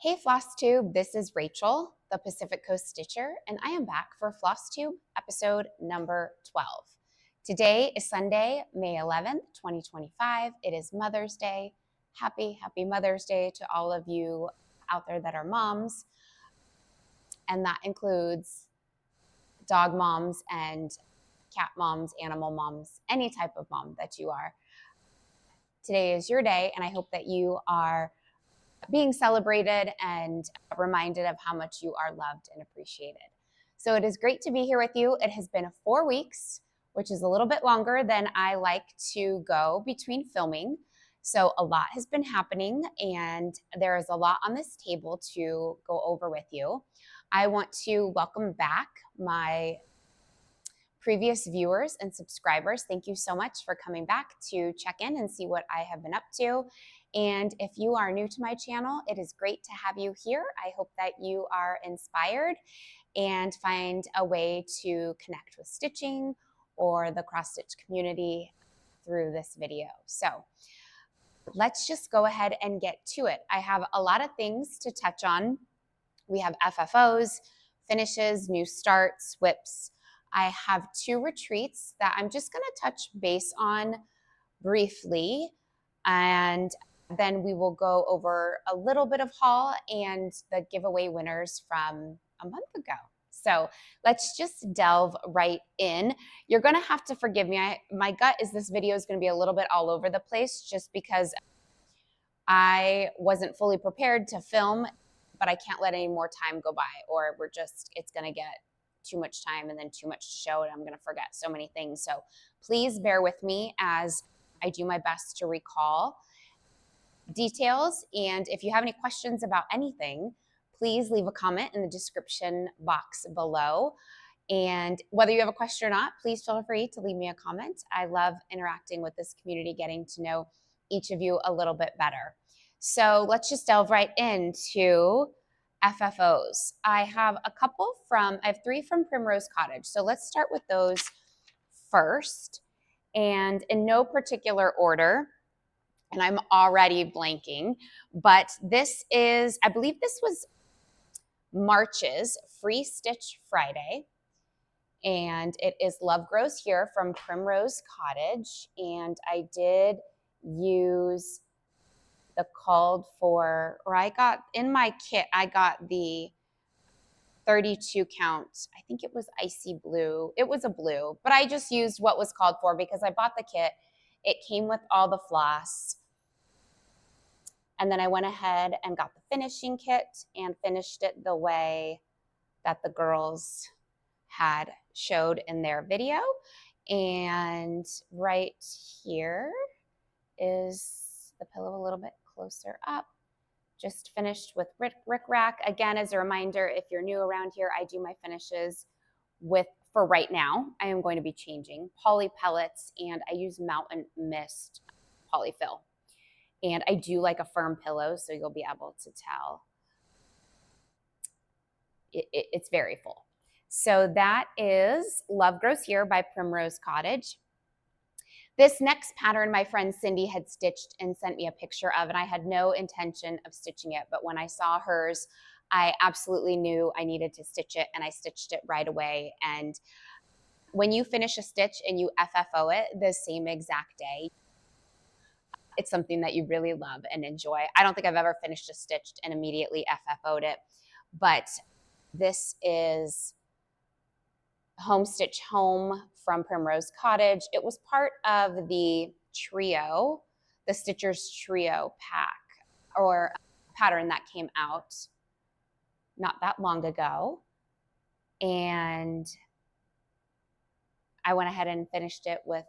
Hey Flosstube, this is Rachel, the Pacific Coast Stitcher, and I am back for Flosstube episode number 12. Today is Sunday, May 11th, 2025. It is Mother's Day. Happy Mother's Day to all of you out there that are moms, and that includes dog moms and cat moms, animal moms, any type of mom that you are. Today is your day, and I hope that you are being celebrated and reminded of how much you are loved and appreciated. So it is great to be here with you. It has been 4 weeks, which is a little bit longer than I like to go between filming. So a lot has been happening and there is a lot on this table to go over with you. I want to welcome back my previous viewers and subscribers. Thank you so much for coming back to check in and see what I have been up to. And if you are new to my channel, it is great to have you here. I hope that you are inspired and find a way to connect with stitching or the cross stitch community through this video. So let's just go ahead and get to it. I have a lot of things to touch on. We have FFOs, finishes, new starts, whips. I have 2 retreats that I'm just going to touch base on briefly, and then we will go over a little bit of haul and the giveaway winners from a month ago. So let's just delve right in. You're going to have to forgive me. My gut is this video is going to be a little bit all over the place just because I wasn't fully prepared to film, but I can't let any more time go by or it's going to get too much time and then too much to show and I'm going to forget so many things. So please bear with me as I do my best to recall details. And if you have any questions about anything, please leave a comment in the description box below. And whether you have a question or not, please feel free to leave me a comment. I love interacting with this community, getting to know each of you a little bit better. So let's just delve right into FFOs. I have 3 from Primrose Cottage. So let's start with those first. And in no particular order, and I'm already blanking, but I believe this was March's Free Stitch Friday. And it is Love Grows Here from Primrose Cottage. And I did use the I got in my kit, I got the 32 count. I think it was icy blue. It was a blue, but I just used what was called for because I bought the kit. It came with all the floss. And then I went ahead and got the finishing kit and finished it the way that the girls had showed in their video. And right here is the pillow a little bit closer up. Just finished with Rick Rack. Again, as a reminder, if you're new around here, I do my finishes for right now, I am going to be changing poly pellets and I use Mountain Mist polyfill. And I do like a firm pillow, so you'll be able to tell it's very full. So that is Love Grows Here by Primrose Cottage. This next pattern my friend Cindy had stitched and sent me a picture of, and I had no intention of stitching it, but when I saw hers, I absolutely knew I needed to stitch it, and I stitched it right away. And when you finish a stitch and you FFO it the same exact day, it's something that you really love and enjoy. I don't think I've ever finished a stitch and immediately FFO'd it, but this is Home Stitch Home from Primrose Cottage. It was part of the trio, the Stitchers Trio pack or pattern that came out not that long ago. And I went ahead and finished it with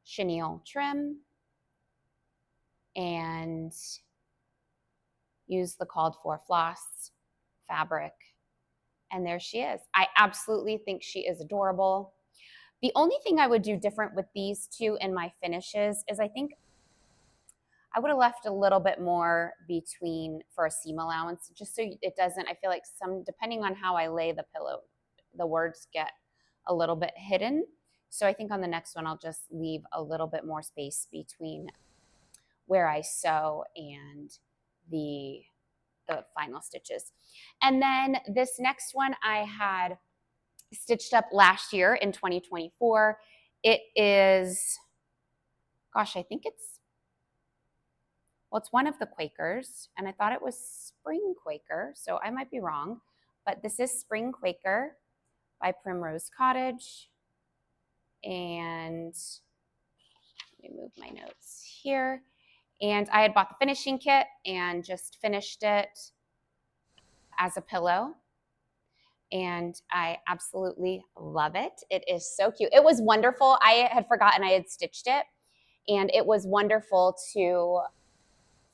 chenille trim and used the called for floss fabric. And there she is. I absolutely think she is adorable. The only thing I would do different with these 2 in my finishes is I think I would have left a little bit more between for a seam allowance, just so it doesn't, I feel like depending on how I lay the pillow, the words get a little bit hidden. So I think on the next one, I'll just leave a little bit more space between where I sew and the final stitches. And then this next one I had stitched up last year in 2024. It is, gosh, I think it's one of the Quakers, and I thought it was Spring Quaker, so I might be wrong, but this is Spring Quaker by Primrose Cottage. And let me move my notes here. And I had bought the finishing kit and just finished it as a pillow. And I absolutely love it. It is so cute. It was wonderful. I had forgotten I had stitched it, and it was wonderful to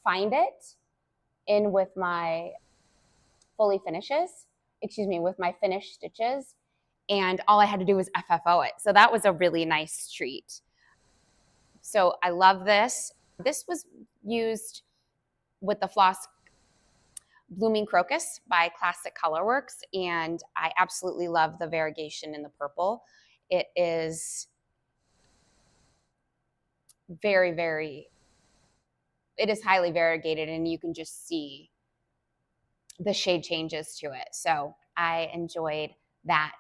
find it in with my with my finished stitches. And all I had to do was FFO it. So that was a really nice treat. So I love this. This was used with the floss Blooming Crocus by Classic Colorworks, and I absolutely love the variegation in the purple. It is very, very, it is highly variegated, and you can just see the shade changes to it. So I enjoyed that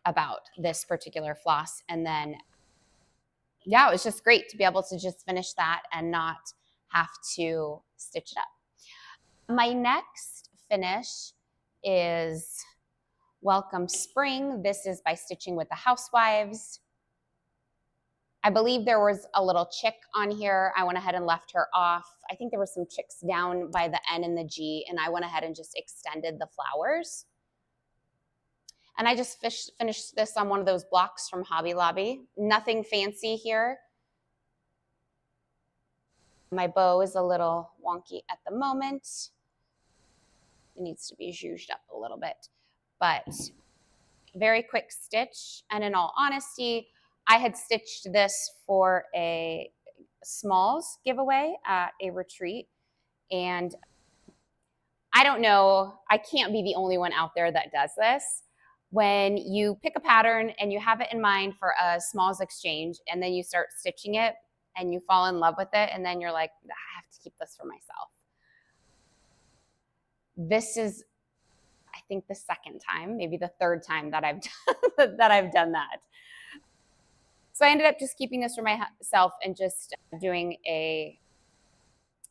about this particular floss. And then, yeah, it was just great to be able to just finish that and not have to stitch it up. My next finish is Welcome Spring. This is by Stitching with the Housewives. I believe there was a little chick on here. I went ahead and left her off. I think there were some chicks down by the N and the G, and I went ahead and just extended the flowers. And I just finished this on one of those blocks from Hobby Lobby. Nothing fancy here. My bow is a little wonky at the moment. It needs to be zhuzhed up a little bit, but very quick stitch. And in all honesty, I had stitched this for a smalls giveaway at a retreat. And I don't know, I can't be the only one out there that does this. When you pick a pattern and you have it in mind for a smalls exchange, and then you start stitching it and you fall in love with it, and then you're like, I have to keep this for myself. This is, I think, the second time, maybe the third time that I've done that. So I ended up just keeping this for myself and just doing a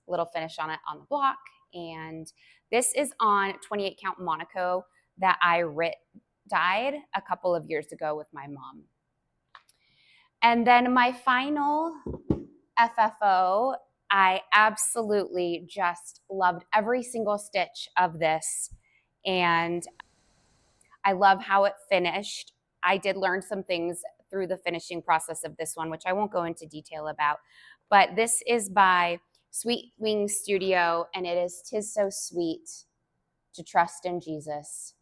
little finish on it on the block. And this is on 28 count Monaco that I dyed a couple of years ago with my mom. And then my final FFO, I absolutely just loved every single stitch of this, and I love how it finished. I did learn some things through the finishing process of this one, which I won't go into detail about, but this is by Sweet Wing Studio, and it is "'Tis So Sweet to Trust in Jesus."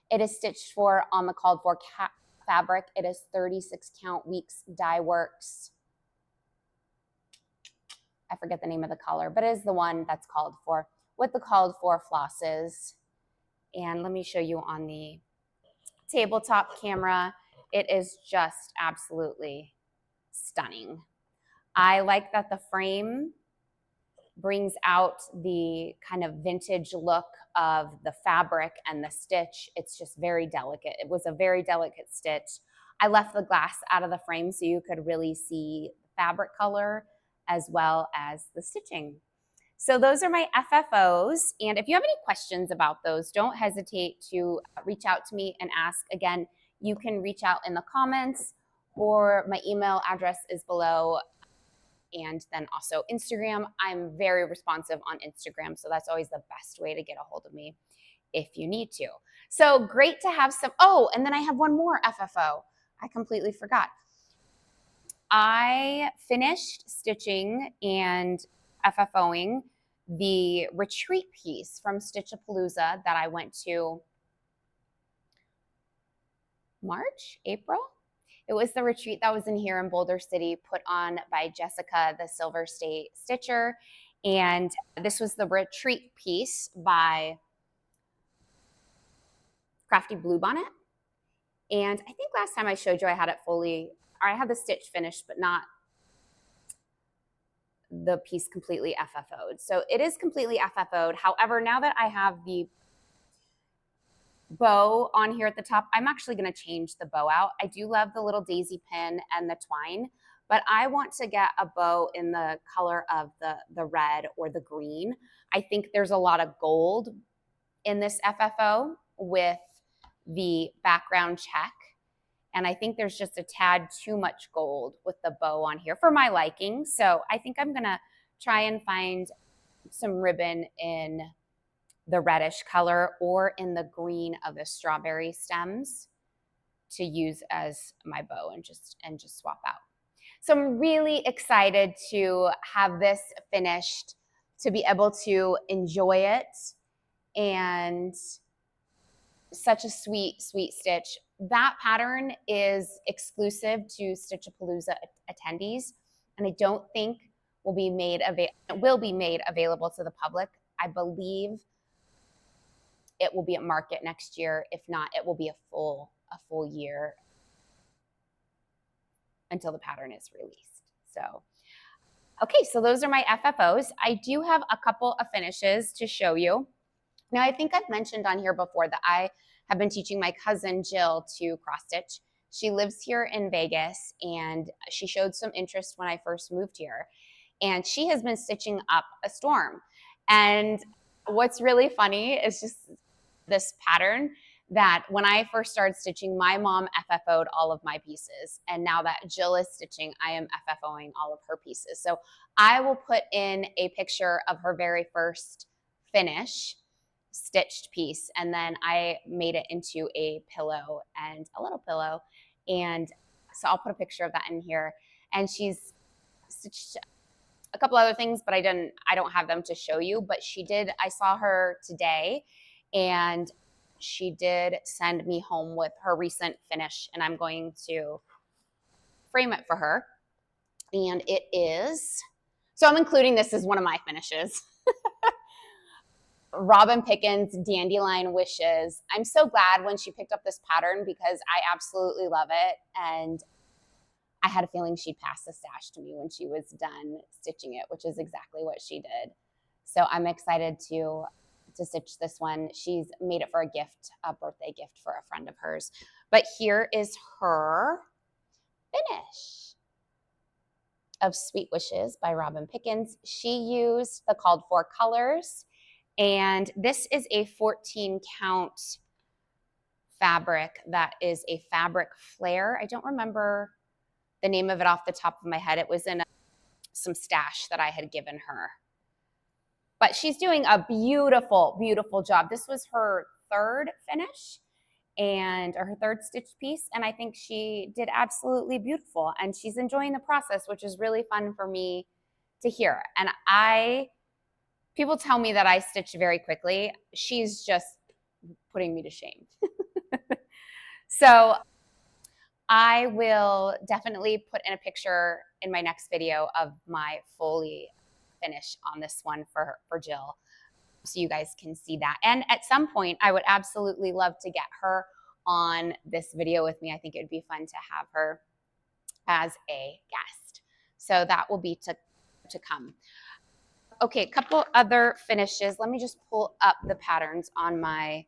It is stitched for on the called for fabric. It is 36 count Weeks Dye Works. I forget the name of the color, but it is the one that's called for with the called for flosses. And let me show you on the tabletop camera. It is just absolutely stunning. I like that the frame brings out the kind of vintage look of the fabric and the stitch. It's just very delicate. It was a very delicate stitch. I left the glass out of the frame so you could really see the fabric color as well as the stitching. So those are my FFOs. And if you have any questions about those, don't hesitate to reach out to me and ask. Again, you can reach out in the comments, or my email address is below. And then also Instagram. I'm very responsive on Instagram, so that's always the best way to get a hold of me if you need to. So great to have some, oh, and then I have one more FFO. I completely forgot. I finished stitching and FFOing the retreat piece from Stitchapalooza that I went to April. It was the retreat that was in here in Boulder City, put on by Jessica, the Silver State Stitcher. And this was the retreat piece by Crafty Blue Bonnet. And I think last time I showed you I had it fully, or I had the stitch finished, but not the piece completely FFO'd. So it is completely FFO'd. However, now that I have the bow on here at the top, I'm actually going to change the bow out. I do love the little daisy pin and the twine, but I want to get a bow in the color of the red or the green. I think there's a lot of gold in this FFO with the background check. And I think there's just a tad too much gold with the bow on here for my liking. So I think I'm going to try and find some ribbon in the reddish color or in the green of the strawberry stems to use as my bow and just swap out. So I'm really excited to have this finished, to be able to enjoy it, and such a sweet, sweet stitch. That pattern is exclusive to Stitchapalooza attendees, and I don't think will be made available to the public. I believe it will be at market next year. If not, it will be a full year until the pattern is released. So, okay, so those are my FFOs. I do have a couple of finishes to show you. Now, I think I've mentioned on here before that I have been teaching my cousin Jill to cross stitch. She lives here in Vegas, and she showed some interest when I first moved here. And she has been stitching up a storm. And what's really funny is just this pattern that when I first started stitching, my mom FFO'd all of my pieces. And now that Jill is stitching, I am FFOing all of her pieces. So I will put in a picture of her very first finish stitched piece, and then I made it into a pillow and a little pillow, and so I'll put a picture of that in here. And she's stitched a couple other things, but I don't have them to show you, but she did. I saw her today, and she did send me home with her recent finish, and I'm going to frame it for her. And it is, so I'm including this as one of my finishes. Robin Pickens Dandelion Wishes. I'm so glad when she picked up this pattern because I absolutely love it. And I had a feeling she'd pass the stash to me when she was done stitching it, which is exactly what she did. So I'm excited to stitch this one. She's made it for a gift, a birthday gift for a friend of hers. But here is her finish of Sweet Wishes by Robin Pickens. She used the called for colors. And this is a 14 count fabric that is a fabric flare. I don't remember the name of it off the top of my head. It was in some stash that I had given her. But she's doing a beautiful, beautiful job. This was her third finish or her third stitch piece. And I think she did absolutely beautiful. And she's enjoying the process, which is really fun for me to hear. And people tell me that I stitch very quickly. She's just putting me to shame. So I will definitely put in a picture in my next video of my fully finish on this one for Jill, so you guys can see that. And at some point, I would absolutely love to get her on this video with me. I think it would be fun to have her as a guest. So that will be to come. Okay, a couple other finishes. Let me just pull up the patterns on my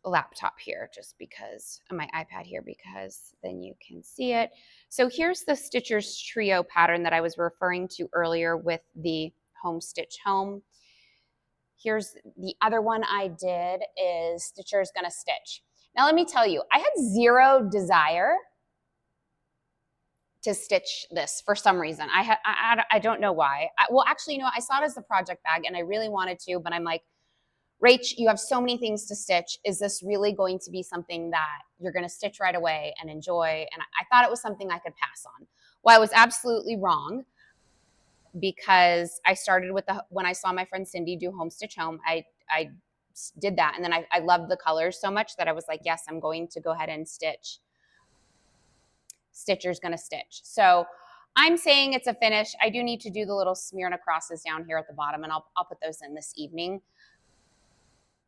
laptop here, just because, on my iPad here, because then you can see it. So here's the Stitcher's Trio pattern that I was referring to earlier with the Home Stitch Home. Here's the other one I did is Stitcher's Gonna Stitch. Now let me tell you, I had zero desire to stitch this for some reason. I don't know why. Well, actually, I saw it as a project bag and I really wanted to, but I'm like, Rach, you have so many things to stitch. Is this really going to be something that you're going to stitch right away and enjoy? And I thought it was something I could pass on. Well, I was absolutely wrong, because I started with when I saw my friend Cindy do Home Stitch Home, I did that. And then I loved the colors so much that I was like, yes, I'm going to go ahead and stitch Stitcher's Gonna Stitch. So I'm saying it's a finish. I do need to do the little smear and crosses down here at the bottom, and I'll put those in this evening.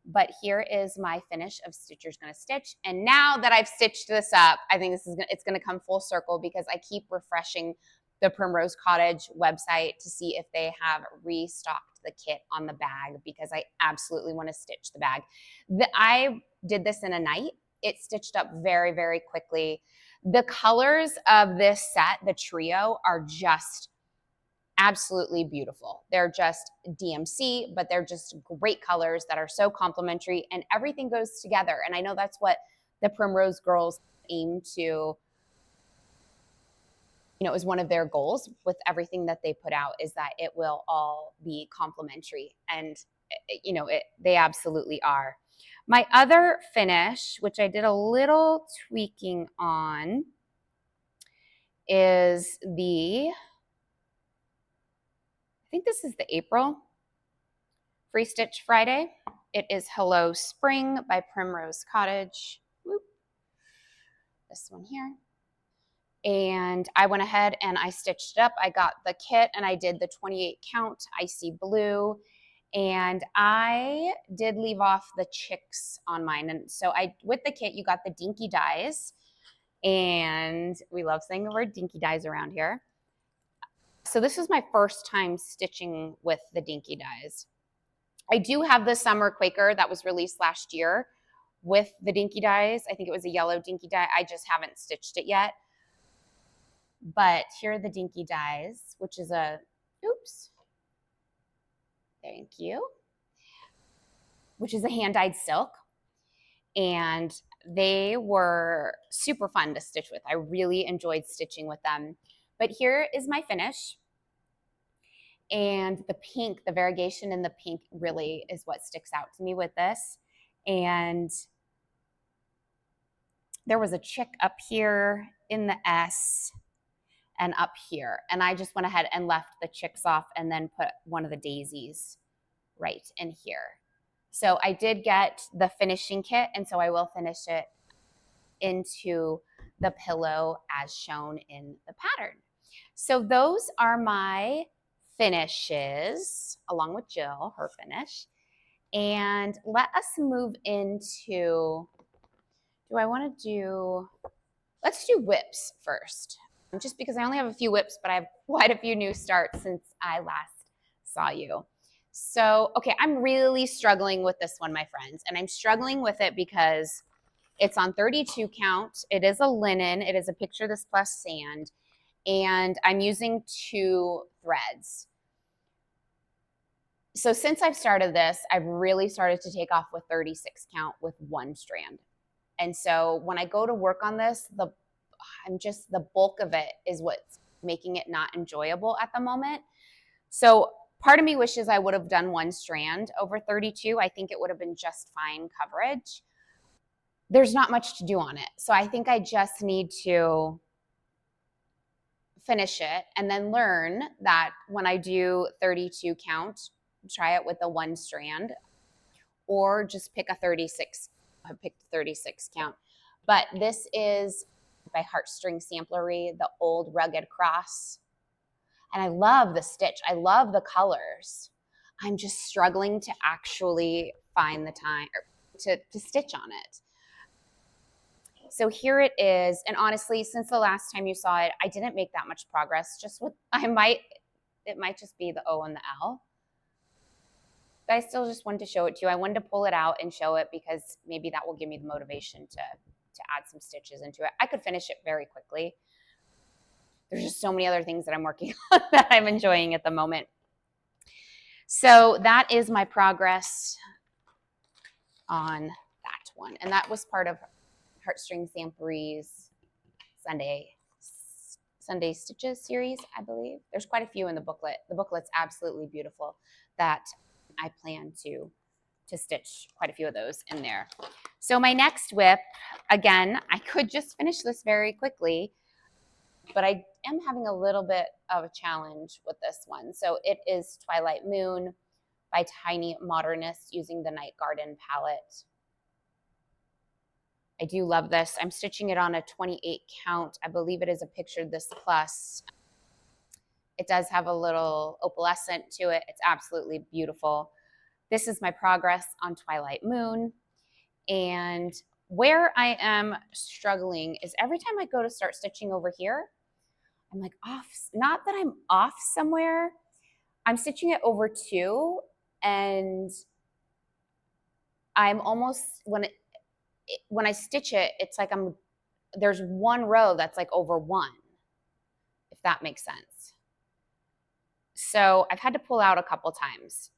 But here is my finish of Stitcher's Gonna Stitch. And now that I've stitched this up, I think it's gonna come full circle, because I keep refreshing the Primrose Cottage website to see if they have restocked the kit on the bag, because I absolutely want to stitch the bag. I did this in a night. It stitched up very, very quickly. The colors of this set, the trio, are just absolutely beautiful. They're just DMC, but they're just great colors that are so complementary, and everything goes together. And I know that's what the Primrose girls aim to, is one of their goals with everything that they put out, is that it will all be complementary. And, they absolutely are. My other finish, which I did a little tweaking on, is I think this is the April Free Stitch Friday. It is Hello Spring by Primrose Cottage. Whoop. This one here. And I went ahead and I stitched it up. I got the kit and I did the 28 count icy blue. And I did leave off the chicks on mine. And so with the kit, you got the dinky dies. And we love saying the word dinky dies around here. So this is my first time stitching with the dinky dies. I do have the Summer Quaker that was released last year with the dinky dies. I think it was a yellow dinky dye. I just haven't stitched it yet. But here are the dinky dies, which is thank you, which is a hand-dyed silk. And they were super fun to stitch with. I really enjoyed stitching with them. But here is my finish. And the pink, the variegation in the pink really is what sticks out to me with this. And there was a chick up here in the S and up here. And I just went ahead and left the chicks off and then put one of the daisies right in here. So I did get the finishing kit, and so I will finish it into the pillow as shown in the pattern. So those are my finishes, along with Jill, her finish. And let us move into, let's do whips first. Just because I only have a few whips, but I have quite a few new starts since I last saw you. So, okay, I'm really struggling with this one, my friends. And I'm struggling with it because it's on 32 count. It is a linen. It is a Picture This Plus sand. And I'm using 2 threads. So since I've started this, I've really started to take off with 36 count with 1 strand. And so when I go to work on this, the bulk of it is what's making it not enjoyable at the moment. So part of me wishes I would have done 1 strand over 32. I think it would have been just fine coverage. There's not much to do on it. So I think I just need to finish it and then learn that when I do 32 count, try it with a 1 strand, or just pick a 36. I picked 36 count. But this is by Heartstring Samplery, the old Rugged Cross. And I love the stitch. I love the colors. I'm just struggling to actually find the time to stitch on it. So here it is. And honestly, since the last time you saw it, I didn't make that much progress. It might just be the O and the L. But I still just wanted to show it to you. I wanted to pull it out and show it because maybe that will give me the motivation to add some stitches into it. I could finish it very quickly. There's just so many other things that I'm working on that I'm enjoying at the moment. So that is my progress on that one. And that was part of Heartstring Samplery's Sunday Stitches series, I believe. There's quite a few in the booklet. The booklet's absolutely beautiful that I plan to stitch quite a few of those in there. So my next whip, again, I could just finish this very quickly, but I am having a little bit of a challenge with this one. So it is Twilight Moon by Tiny Modernist using the Night Garden palette. I do love this. I'm stitching it on a 28 count. I believe it is a Picture This Plus. It does have a little opalescent to it. It's absolutely beautiful. This is my progress on Twilight Moon. And where I am struggling is every time I go to start stitching over here, I'm like off, not that I'm off somewhere. I'm stitching it over 2, and I'm almost, when I stitch it, it's like there's one row that's like over 1, if that makes sense. So I've had to pull out a couple times.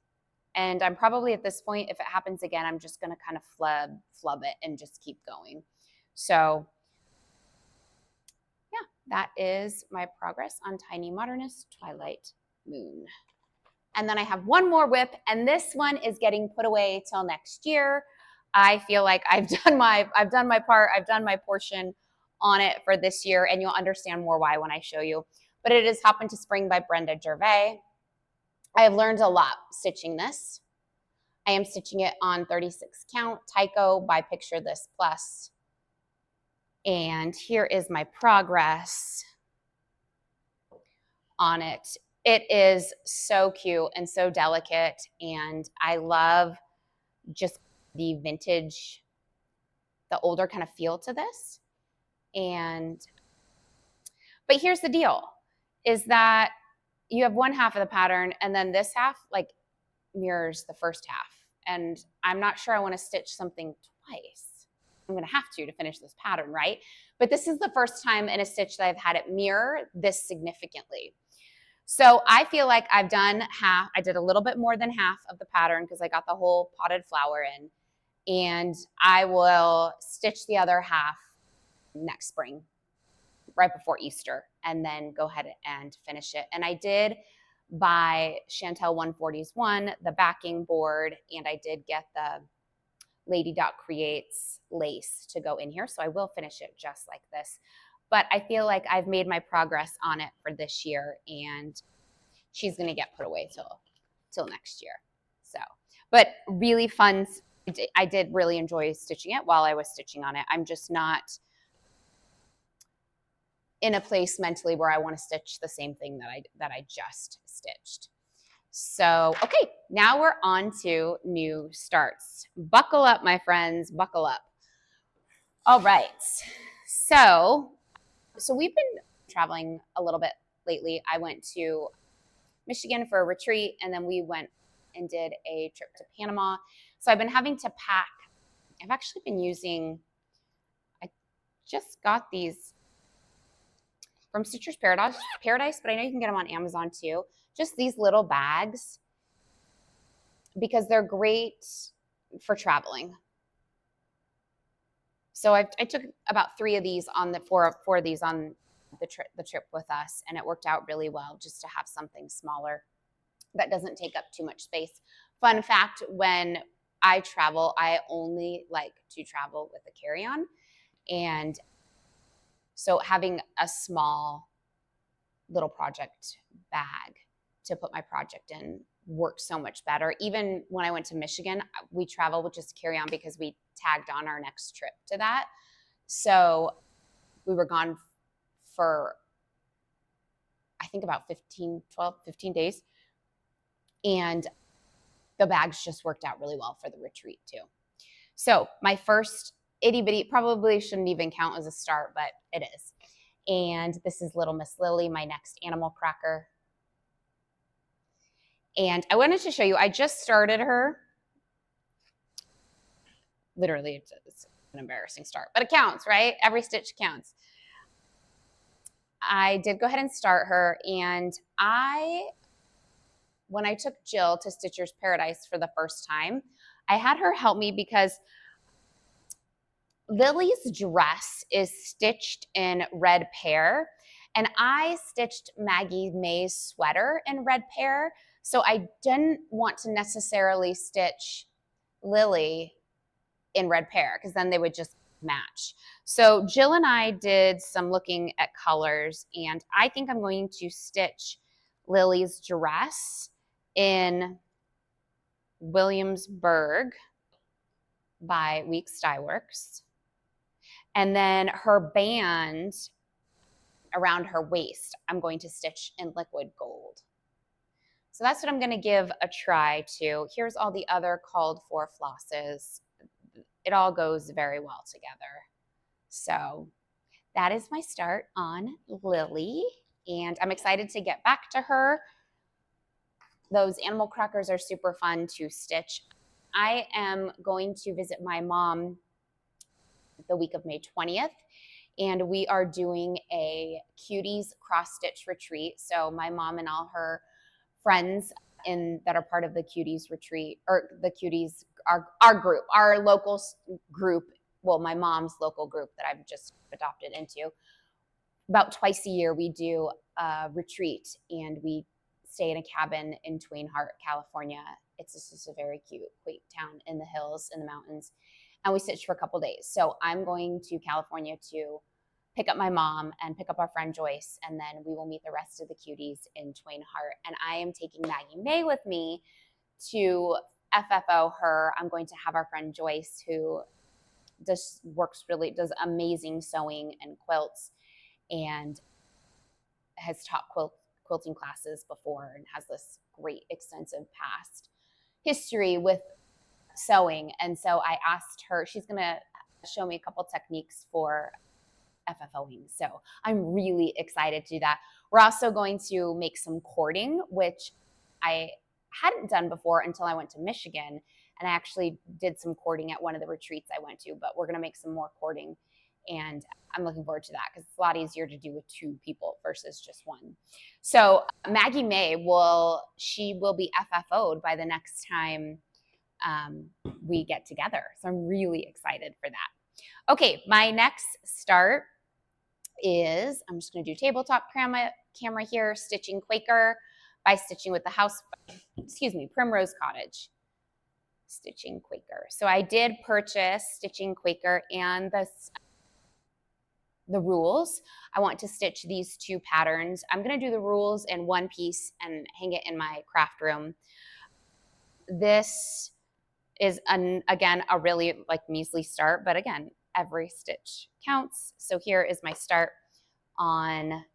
And I'm probably at this point, if it happens again, I'm just going to kind of flub it and just keep going. So yeah, that is my progress on Tiny Modernist Twilight Moon. And then I have one more whip, and this one is getting put away till next year. I feel like I've done my part, I've done my portion on it for this year, and you'll understand more why when I show you. But it is Hop into Spring by Brenda Gervais. I have learned a lot stitching this. I am stitching it on 36 count Tycho by Picture This Plus. And here is my progress on it. It is so cute and so delicate, and I love just the vintage, the older kind of feel to this. But here's the deal, is that you have one half of the pattern, and then this half like mirrors the first half. And I'm not sure I want to stitch something twice. I'm going to have to finish this pattern, right? But this is the first time in a stitch that I've had it mirror this significantly. So I feel like I've done half. I did a little bit more than half of the pattern because I got the whole potted flower in. And I will stitch the other half next spring, right before Easter, and then go ahead and finish it. And I did buy Chantel 140's the backing board, and I did get the Lady Dot Creates lace to go in here. So I will finish it just like this. But I feel like I've made my progress on it for this year, and she's going to get put away till next year. So, but really fun. I did really enjoy stitching it while I was stitching on it. I'm just not in a place mentally where I want to stitch the same thing that I just stitched. So, okay, now we're on to new starts. Buckle up, my friends, buckle up. All right, so we've been traveling a little bit lately. I went to Michigan for a retreat, and then we went and did a trip to Panama. So I've been having to pack. I've actually been using, I just got these from Stitcher's Paradise, but I know you can get them on Amazon too. Just these little bags, because they're great for traveling. So I took about 3 of these on the 4 of these on the trip with us, and it worked out really well just to have something smaller that doesn't take up too much space. Fun fact, when I travel, I only like to travel with a carry-on, and so having a small little project bag to put my project in worked so much better. Even when I went to Michigan, we traveled with just carry on because we tagged on our next trip to that. So we were gone for, I think, about 15 days. And the bags just worked out really well for the retreat too. So my first itty bitty, probably shouldn't even count as a start, but it is. And this is Little Miss Lily, my next animal cracker. And I wanted to show you, I just started her. Literally, it's an embarrassing start, but it counts, right? Every stitch counts. I did go ahead and start her, and when I took Jill to Stitcher's Paradise for the first time, I had her help me because Lily's dress is stitched in red pear, and I stitched Maggie May's sweater in red pear, so I didn't want to necessarily stitch Lily in red pear because then they would just match. So Jill and I did some looking at colors, and I think I'm going to stitch Lily's dress in Williamsburg by Weeks Dye Works. And then her band around her waist, I'm going to stitch in liquid gold. So that's what I'm going to give a try to. Here's all the other called for flosses. It all goes very well together. So that is my start on Lily. and I'm excited to get back to her. Those animal crackers are super fun to stitch. I am going to visit my mom the week of May 20th, and we are doing a Cuties cross-stitch retreat. So my mom and all her friends that are part of the Cuties Retreat, or the Cuties, our group, our local group, well, my mom's local group that I've just adopted into. About twice a year, we do a retreat, and we stay in a cabin in Twin Heart, California. It's just a very cute, quaint town in the hills, in the mountains. And we stitch for a couple days. So I'm going to California to pick up my mom and pick up our friend Joyce, and then we will meet the rest of the cuties in Twain Heart. And I am taking Maggie May with me to FFO her. I'm going to have our friend Joyce, who does amazing sewing and quilts, and has taught quilting classes before and has this great extensive past history with sewing. And so I asked her, she's going to show me a couple techniques for FFOing. So I'm really excited to do that. We're also going to make some cording, which I hadn't done before until I went to Michigan. And I actually did some cording at one of the retreats I went to, but we're going to make some more cording. And I'm looking forward to that because it's a lot easier to do with two people versus just one. So Maggie May will be FFO'd by the next time we get together. So I'm really excited for that. Okay, my next start is, I'm just going to do tabletop camera here, Stitching Quaker by Stitching with the Primrose Cottage. Stitching Quaker. So I did purchase Stitching Quaker and the rules. I want to stitch these two patterns. I'm going to do the rules in one piece and hang it in my craft room. This is, again, a really measly start, but again, every stitch counts. So here is my start on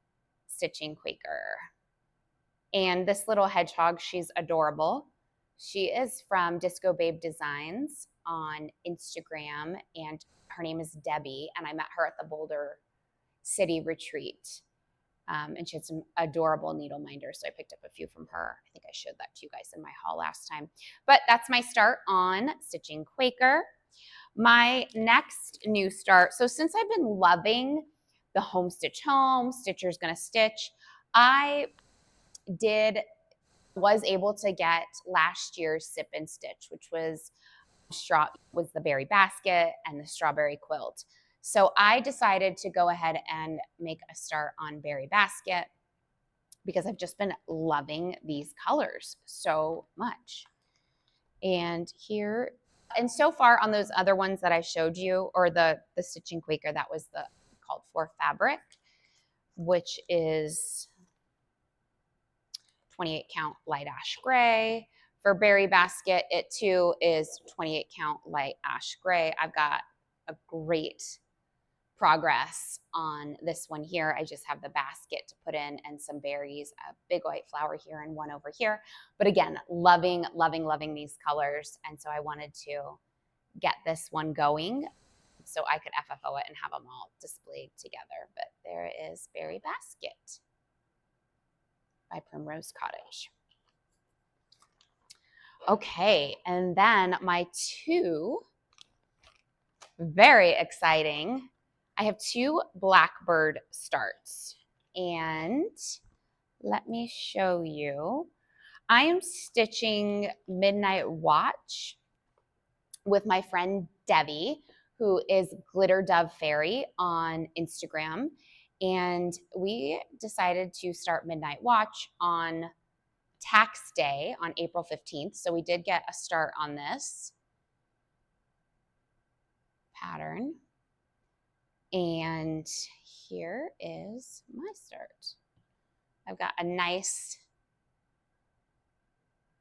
Stitching Quaker. And this little hedgehog, she's adorable. She is from Disco Babe Designs on Instagram, and her name is Debbie, and I met her at the Boulder City Retreat. And she had some adorable needle minders, so I picked up a few from her. I think I showed that to you guys in my haul last time. But that's my start on Stitching Quaker. My next new start, so since I've been loving the Home Stitch Home, Stitcher's Gonna Stitch, I was able to get last year's Sip and Stitch, which was the berry basket and the strawberry quilt. So I decided to go ahead and make a start on berry basket because I've just been loving these colors so much. And so far on those other ones that I showed you, or the Stitching Quaker, that was called For Fabric, which is 28 count light ash gray. For berry basket, it too is 28 count light ash gray. I've got a great progress on this one here. I just have the basket to put in and some berries, a big white flower here and one over here. But again, loving, loving, loving these colors. And so I wanted to get this one going so I could FFO it and have them all displayed together. But there is Berry Basket by Primrose Cottage. Okay, and then my two very exciting, I have two Blackbird starts, and let me show you. I am stitching Midnight Watch with my friend Debbie, who is Glitter Dove Fairy on Instagram, and we decided to start Midnight Watch on tax day on April 15th. So we did get a start on this pattern. And here is my start. I've got a nice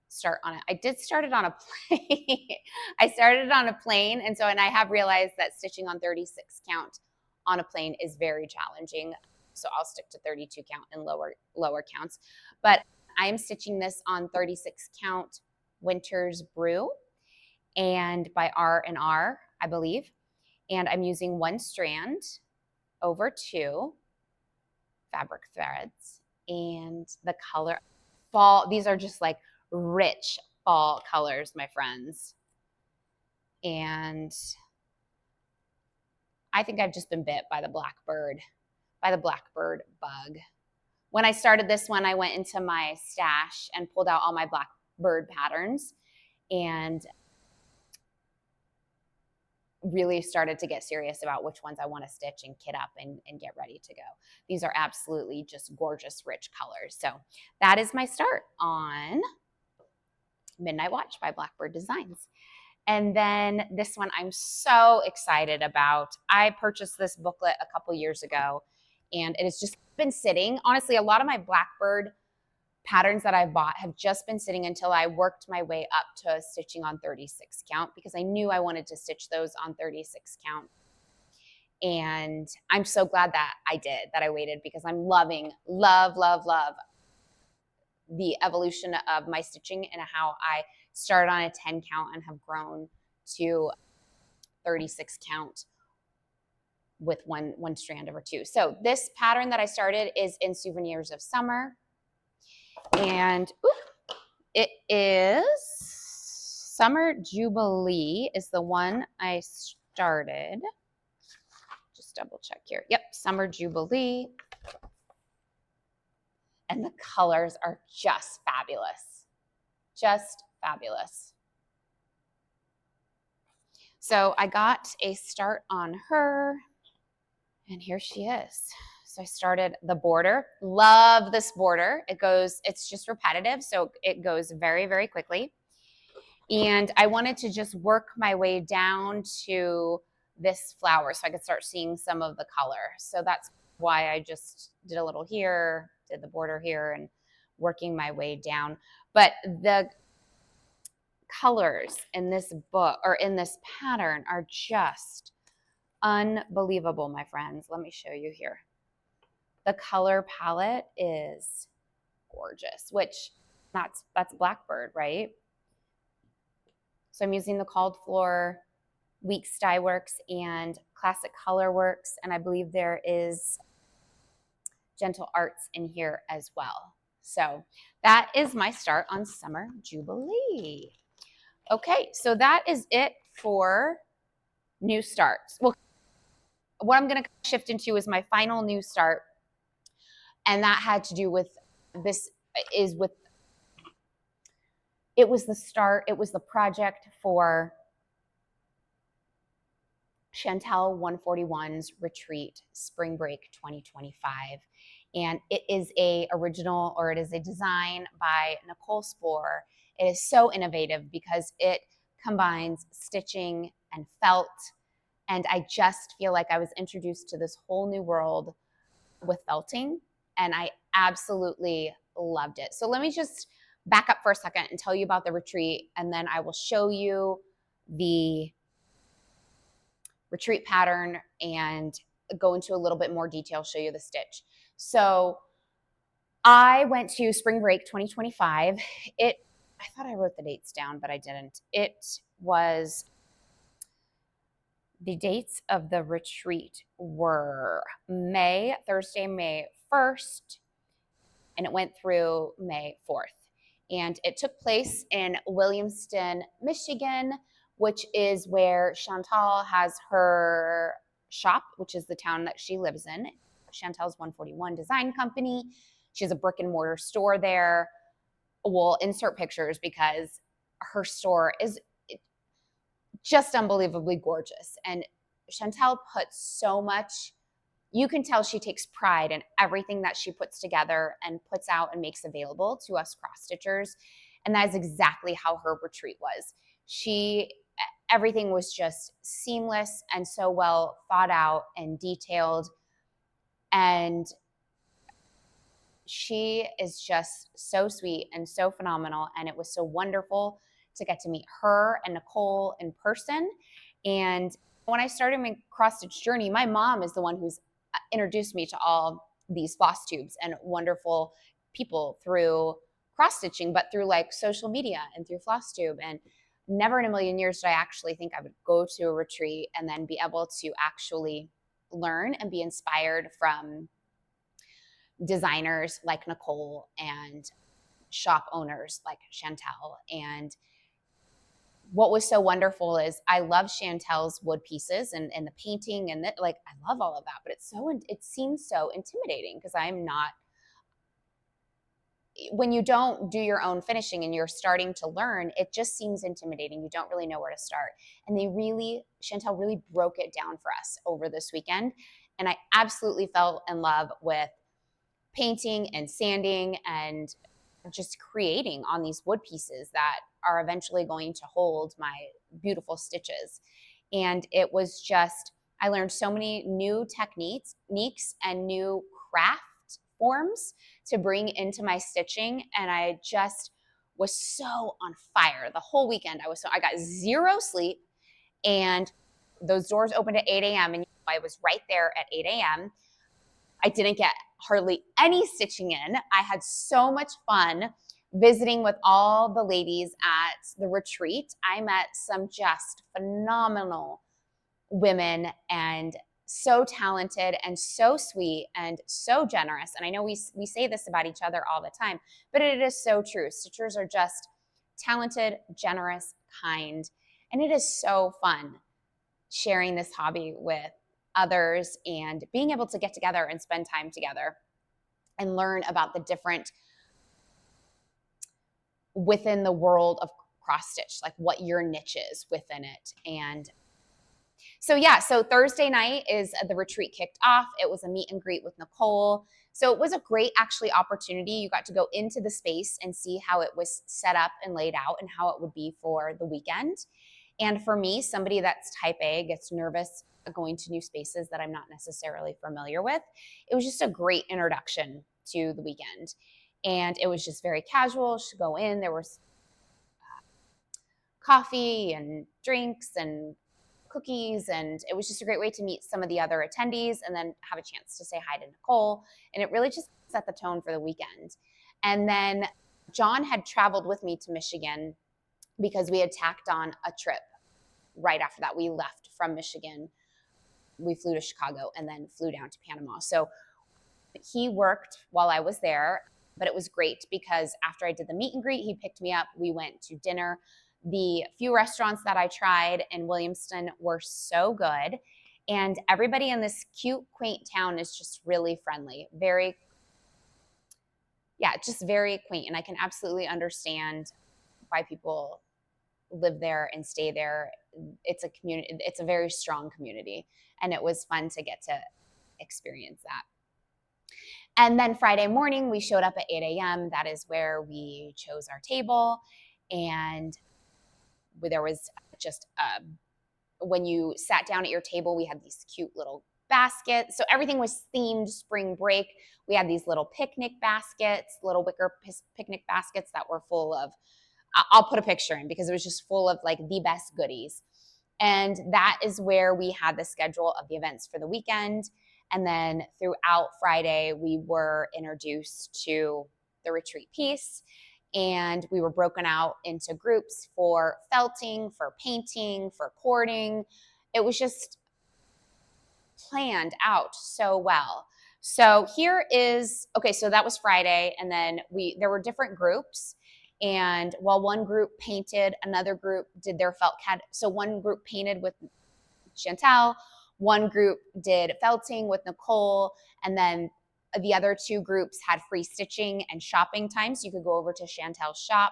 start on it. I did start it on a plane. I started on a plane, and I have realized that stitching on 36 count on a plane is very challenging. So I'll stick to 32 count and lower counts. But I'm stitching this on 36 count Winter's Brew, and by R&R, I believe. And I'm using one strand over two. fabric threads, and the color fall. These are just like rich fall colors, my friends. And I think I've just been bit by the Blackbird bug. When I started this one, I went into my stash and pulled out all my Blackbird patterns and really started to get serious about which ones I want to stitch and kit up and get ready to go. These are absolutely just gorgeous, rich colors. So that is my start on Midnight Watch by Blackbird Designs. And then this one I'm so excited about. I purchased this booklet a couple years ago, and it has just been sitting. Honestly, a lot of my Blackbird patterns that I bought have just been sitting until I worked my way up to stitching on 36 count, because I knew I wanted to stitch those on 36 count. And I'm so glad that I did, that I waited, because I'm loving, love the evolution of my stitching and how I started on a 10 count and have grown to 36 count with one strand over two. So this pattern that I started is in Souvenirs of Summer. And it is Summer Jubilee is the one I started. Just double check here. Yep, Summer Jubilee. And the colors are just fabulous. Just fabulous. So I got a start on her, and here she is. So I started the border. Love this border. It's just repetitive, so it goes very, very quickly. And I wanted to just work my way down to this flower so I could start seeing some of the color. So that's why I just did a little here, did the border here, and working my way down. But the colors in this book, or in this pattern, are just unbelievable, my friends. Let me show you here. The color palette is gorgeous, which that's Blackbird, right? So I'm using the Called Floor, Weeks Dye Works, and Classic Color Works, and I believe there is Gentle Arts in here as well. So that is my start on Summer Jubilee. Okay, so that is it for new starts. Well, what I'm going to shift into is my final new start, and that had to do with this. It was the project for Chantel 141's Retreat Spring Break 2025. And it is a design by Nicole Spohr. It is so innovative because it combines stitching and felt. And I just feel like I was introduced to this whole new world with felting, and I absolutely loved it. So let me just back up for a second and tell you about the retreat, and then I will show you the retreat pattern and go into a little bit more detail, show you the stitch. So I went to Spring Break 2025. I thought I wrote the dates down, but I didn't. The dates of the retreat were Thursday, May 1st, and it went through May 4th. And it took place in Williamston, Michigan, which is where Chantal has her shop, which is the town that she lives in. Chantel's 141 Design Company. She has a brick and mortar store there. We'll insert pictures because her store is just unbelievably gorgeous. And Chantel puts so much, you can tell she takes pride in everything that she puts together and puts out and makes available to us cross-stitchers. And that is exactly how her retreat was. Everything was just seamless and so well thought out and detailed. And she is just so sweet and so phenomenal. And it was so wonderful to get to meet her and Nicole in person. And when I started my cross-stitch journey, my mom is the one who's introduced me to all these Flosstubes and wonderful people through cross-stitching, but through like social media and through Flosstube. And never in a million years did I actually think I would go to a retreat and then be able to actually learn and be inspired from designers like Nicole and shop owners like Chantel. And what was so wonderful is I love Chantel's wood pieces and the painting and like I love all of that, but it seems so intimidating because I'm not, when you don't do your own finishing and you're starting to learn, it just seems intimidating. You don't really know where to start. And Chantel really broke it down for us over this weekend. And I absolutely fell in love with painting and sanding and just creating on these wood pieces that are eventually going to hold my beautiful stitches. And it was just, I learned so many new techniques and new craft forms to bring into my stitching. And I just was so on fire the whole weekend. I got zero sleep, and those doors opened at 8 a.m. and I was right there at 8 a.m. I didn't get hardly any stitching in. I had so much fun visiting with all the ladies at the retreat. I met some just phenomenal women and so talented and so sweet and so generous. And I know we say this about each other all the time, but it is so true. Stitchers are just talented, generous, kind, and it is so fun sharing this hobby with others and being able to get together and spend time together and learn about the different within the world of cross stitch, like what your niche is within it. And so Thursday night is the retreat kicked off. It was a meet and greet with Nicole. So it was a great actually opportunity. You got to go into the space and see how it was set up and laid out and how it would be for the weekend. And for me, somebody that's type A, gets nervous going to new spaces that I'm not necessarily familiar with, it was just a great introduction to the weekend. And it was just very casual. Should go in. There was coffee and drinks and cookies, and it was just a great way to meet some of the other attendees and then have a chance to say hi to Nicole. And it really just set the tone for the weekend. And then John had traveled with me to Michigan because we had tacked on a trip right after that. We left from Michigan. We flew to Chicago and then flew down to Panama. So he worked while I was there, but it was great because after I did the meet and greet, he picked me up. We went to dinner. The few restaurants that I tried in Williamston were so good. And everybody in this cute, quaint town is just really friendly. Just very quaint. And I can absolutely understand why people live there and stay there. It's a community. It's a very strong community. And it was fun to get to experience that. And then Friday morning, we showed up at 8 a.m. That is where we chose our table. And there was just, when you sat down at your table, we had these cute little baskets. So everything was themed spring break. We had these little picnic baskets, little wicker picnic baskets that were full of, I'll put a picture in because it was just full of like the best goodies. And that is where we had the schedule of the events for the weekend. And then throughout Friday, we were introduced to the retreat piece. And we were broken out into groups for felting, for painting, for cording. It was just planned out so well. So so that was Friday. And then there were different groups. And while one group painted, another group did their felt CAD. So one group painted with Chantel, one group did felting with Nicole, and then the other two groups had free stitching and shopping time. So you could go over to Chantel's shop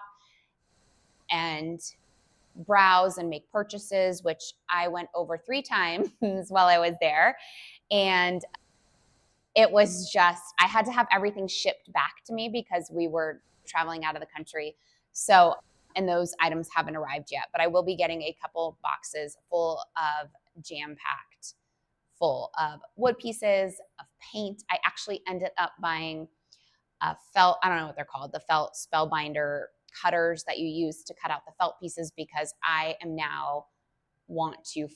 and browse and make purchases, which I went over 3 times while I was there. And it was just, I had to have everything shipped back to me because we were traveling out of the country. So, and those items haven't arrived yet, but I will be getting a couple boxes full of jam-packed, full of wood pieces, of paint. I actually ended up buying a felt, I don't know what they're called, the felt spellbinder cutters that you use to cut out the felt pieces because I am now want to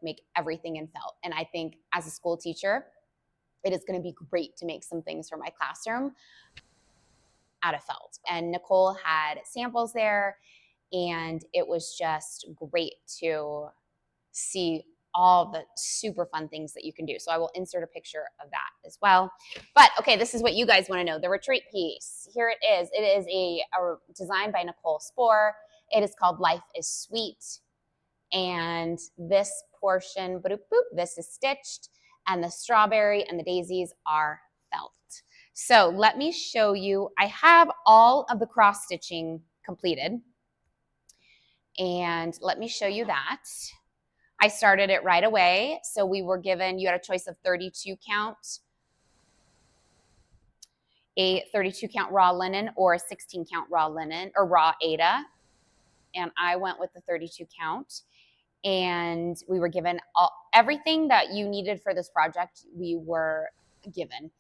make everything in felt. And I think as a school teacher, it is going to be great to make some things for my classroom out of felt. And Nicole had samples there, and it was just great to see all the super fun things that you can do. So I will insert a picture of that as well. But okay, this is what you guys want to know. The retreat piece. Here it is. It is a design by Nicole Spohr. It is called Life is Sweet. And this portion, boop, boop, this is stitched, and the strawberry and the daisies are felt. So let me show you. I have all of the cross stitching completed. And let me show you that. I started it right away. So we were given, you had a choice of 32 count, a 32 count raw linen, or a 16 count raw linen or raw Aida. And I went with the 32 count. And we were given everything that you needed for this project, we were given.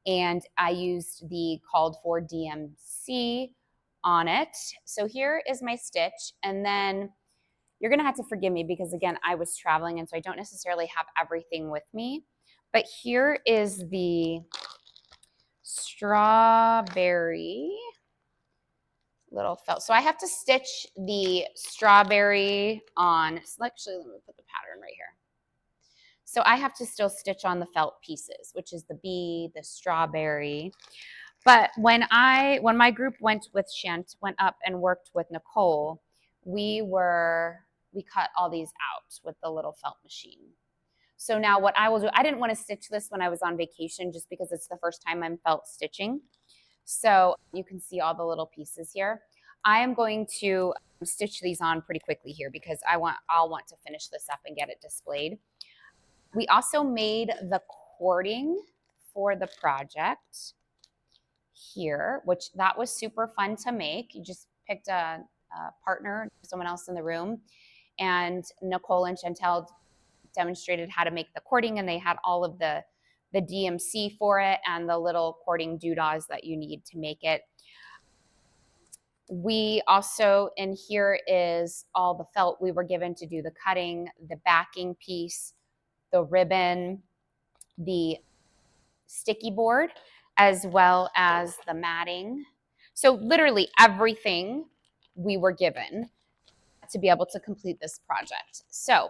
And I used the called for DMC on it. So here is my stitch. And then you're gonna have to forgive me because again, I was traveling and so I don't necessarily have everything with me. But here is the strawberry little felt. So I have to stitch the strawberry on, actually let me put the pattern right here. So I have to still stitch on the felt pieces, which is the bee, the strawberry. But when my group went up and worked with Nicole, we cut all these out with the little felt machine. So now what I will do, I didn't want to stitch this when I was on vacation just because it's the first time I'm felt stitching. So you can see all the little pieces here. I am going to stitch these on pretty quickly here because I'll want to finish this up and get it displayed. We also made the cording for the project here, which that was super fun to make. You just picked a partner, someone else in the room, and Nicole and Chantel demonstrated how to make the cording, and they had all of the DMC for it and the little cording doodahs that you need to make it. We also, and here is all the felt we were given to do the cutting, the backing piece, the ribbon, the sticky board, as well as the matting. So literally everything we were given to be able to complete this project. So,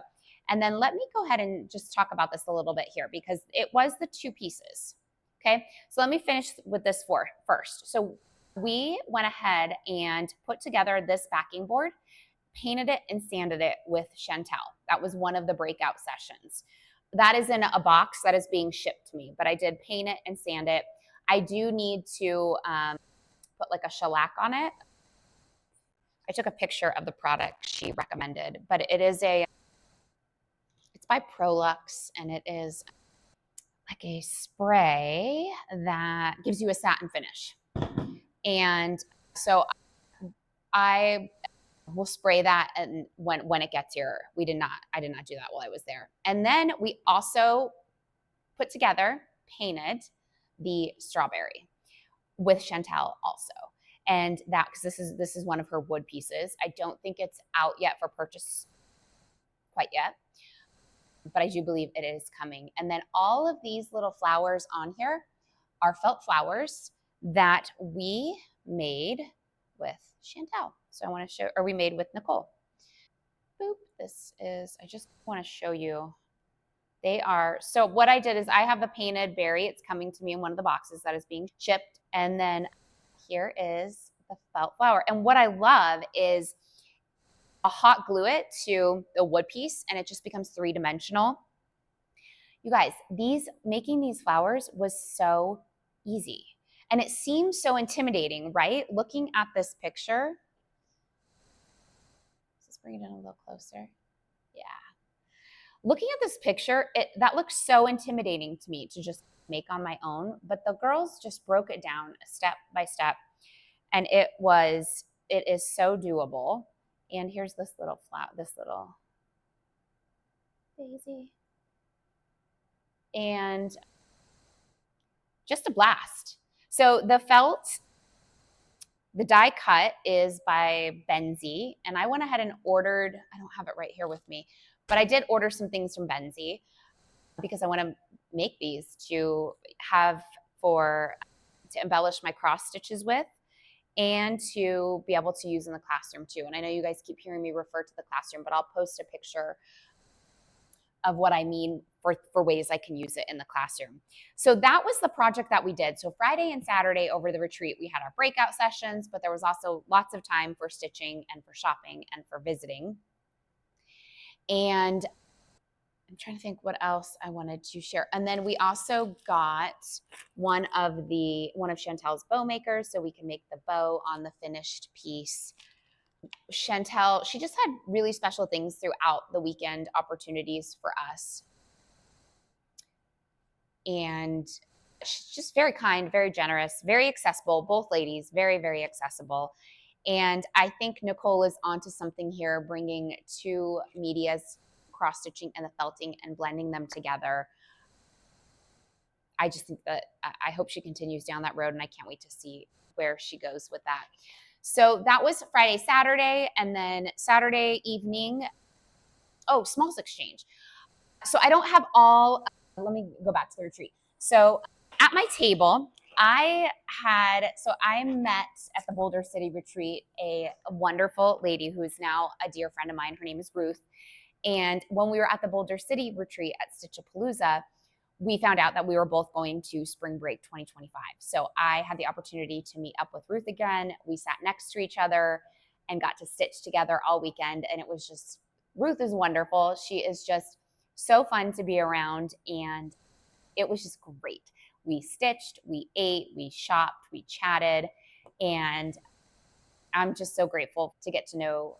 and then let me go ahead and just talk about this a little bit here because it was the two pieces. Okay, so let me finish with this first. So we went ahead and put together this backing board, painted it and sanded it with Chantel. That was one of the breakout sessions. That is in a box that is being shipped to me, but I did paint it and sand it. I do need to put like a shellac on it. I took a picture of the product she recommended, but it's by Prolux, and it is like a spray that gives you a satin finish. And so I will spray that, and when it gets here. I did not do that while I was there. And then we also put together, painted the strawberry with Chantel also. And that, because this is one of her wood pieces. I don't think it's out yet for purchase quite yet, but I do believe it is coming. And then all of these little flowers on here are felt flowers that we made with Chantel. So I want to show, or we made with Nicole. Boop, I just want to show you. They are, so what I did is I have the painted berry. It's coming to me in one of the boxes that is being shipped. And then here is the felt flower. And what I love is I'll hot glue it to the wood piece and it just becomes three-dimensional. You guys, making these flowers was so easy. And it seems so intimidating, right? Looking at this picture. Let's bring it in a little closer. Yeah. Looking at this picture, that looks so intimidating to me to just make on my own, but the girls just broke it down step by step, and it is so doable. And here's this little daisy, and just a blast. So the felt, the die cut is by Benzie, and I went ahead and ordered, I don't have it right here with me, but I did order some things from Benzie because I want to make these to embellish my cross stitches with and to be able to use in the classroom too. And I know you guys keep hearing me refer to the classroom, but I'll post a picture of what I mean for ways I can use it in the classroom. So that was the project that we did. So Friday and Saturday over the retreat, we had our breakout sessions, but there was also lots of time for stitching and for shopping and for visiting. And I'm trying to think what else I wanted to share. And then we also got one of Chantel's bow makers, so we can make the bow on the finished piece. Chantel, she just had really special things throughout the weekend, opportunities for us. And she's just very kind, very generous, very accessible. Both ladies, very, very accessible. And I think Nicole is onto something here, bringing two medias, cross-stitching and the felting, and blending them together. I just think that I hope she continues down that road, and I can't wait to see where she goes with that. So that was Friday, Saturday, and then Saturday evening, smalls exchange. So I don't have all, let me go back to the retreat. So at my table, I met at the Boulder City Retreat a wonderful lady who is now a dear friend of mine. Her name is Ruth. And when we were at the Boulder City Retreat at Stitchapalooza, we found out that we were both going to Spring Break 2025. So I had the opportunity to meet up with Ruth again. We sat next to each other and got to stitch together all weekend. And it was just, Ruth is wonderful. She is just so fun to be around. And it was just great. We stitched, we ate, we shopped, we chatted. And I'm just so grateful to get to know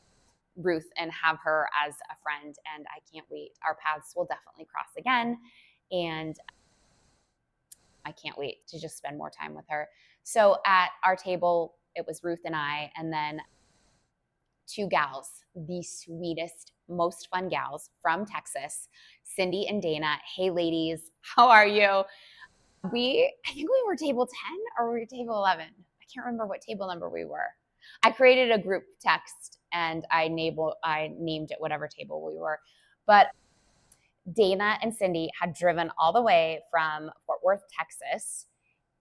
Ruth and have her as a friend. And I can't wait. Our paths will definitely cross again. And I can't wait to just spend more time with her. So at our table, it was Ruth and I, and then two gals, the sweetest, most fun gals from Texas, Cindy and Dana. Hey, ladies, how are you? I think we were table 10 or we were table 11. I can't remember what table number we were. I created a group text and I named it whatever table we were. But Dana and Cindy had driven all the way from Fort Worth, Texas,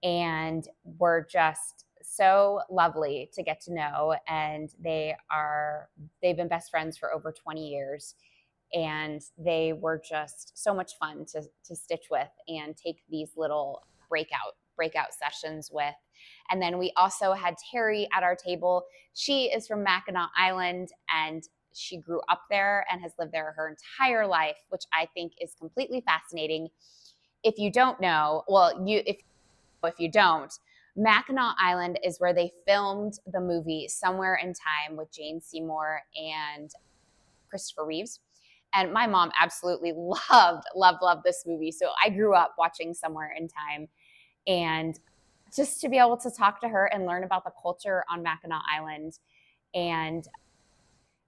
and were just so lovely to get to know. And they've been best friends for over 20 years. And they were just so much fun to stitch with and take these little breakout sessions with. And then we also had Terry at our table. She is from Mackinac Island, and she grew up there and has lived there her entire life, which I think is completely fascinating. If you don't know, if you don't, Mackinac Island is where they filmed the movie Somewhere in Time with Jane Seymour and Christopher Reeves. And my mom absolutely loved this movie. So I grew up watching Somewhere in Time. And just to be able to talk to her and learn about the culture on Mackinac Island. And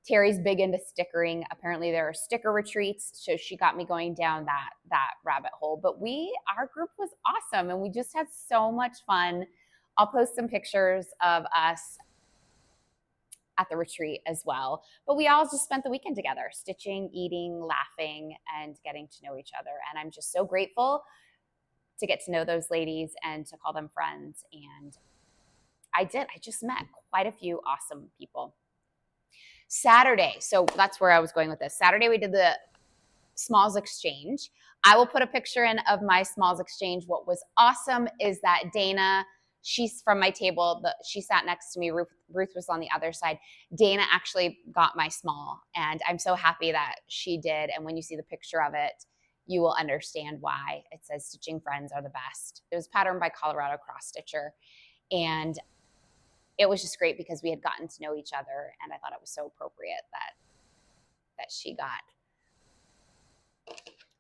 Terry's big into stickering. Apparently there are sticker retreats. So she got me going down that rabbit hole. But our group was awesome. And we just had so much fun. I'll post some pictures of us at the retreat as well. But we all just spent the weekend together, stitching, eating, laughing, and getting to know each other. And I'm just so grateful to get to know those ladies and to call them friends. And I just met quite a few awesome people. Saturday, so that's where I was going with this. Saturday, we did the smalls exchange. I will put a picture in of my smalls exchange. What was awesome is that Dana, she's from my table, she sat next to me. Ruth was on the other side. Dana actually got my small, and I'm so happy that she did. And when you see the picture of it, you will understand why. It says Stitching Friends are the best. It was patterned by Colorado Cross Stitcher. And it was just great because we had gotten to know each other, and I thought it was so appropriate that she got